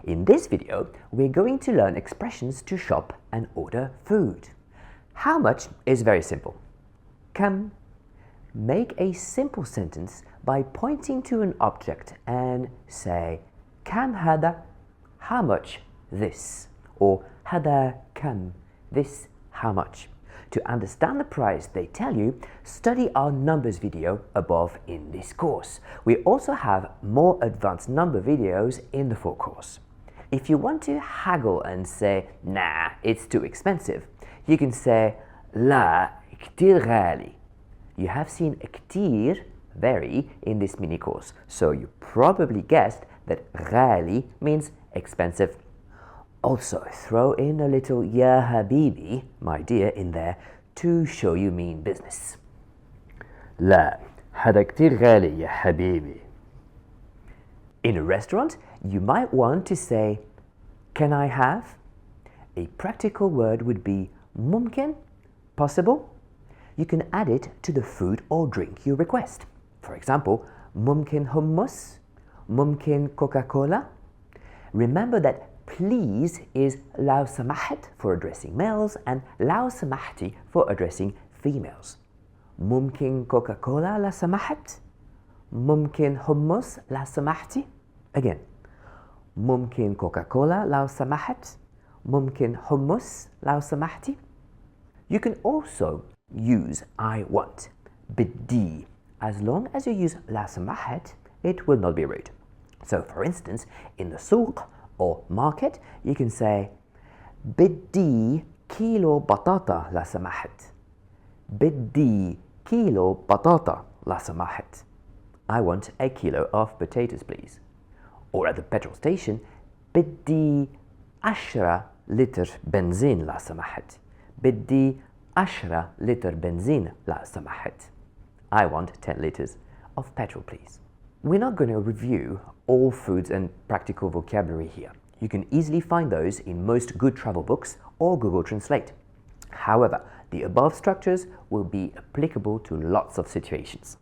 In this video, we're going to learn expressions to shop and order food. How much is very simple. Kam. Make a simple sentence by pointing to an object and say Kam hada, how much this, or hada kam, this how much. To understand the price they tell you, study our numbers video above in this course. We also have more advanced number videos in the full course. If you want to haggle and say, nah, it's too expensive, you can say, la kteer Raali. You have seen kteer, very, in this mini course, so you probably guessed that Raali means expensive. Also, throw in a little ya habibi, my dear, in there to show you mean business. لا هذا كتير غالي يا حبيبي. In a restaurant, you might want to say, can I have? A practical word would be mumkin, possible. You can add it to the food or drink you request. For example, mumkin hummus, mumkin Coca-Cola. Remember that please is لو سمحت for addressing males and لو سمحتي for addressing females. ممكن كوكاكولا لو سمحت. ممكن hummus لو سمحتي. Again. ممكن كوكاكولا لو سمحت. ممكن hummus لو سمحتي. You can also use I want, beddi. As long as you use لو سمحت, it will not be rude. So for instance, in the souk or market, you can say beddi kilo batata la samahat. Beddi kilo batata la samahat. I want a kilo of potatoes, please. Or at the petrol station, beddi 10 liter benzin la samahat. Beddi 10 liter benzin la samahat. I want 10 liters of petrol, please. We're not going to review all foods and practical vocabulary here. You can easily find those in most good travel books or Google Translate. However, the above structures will be applicable to lots of situations.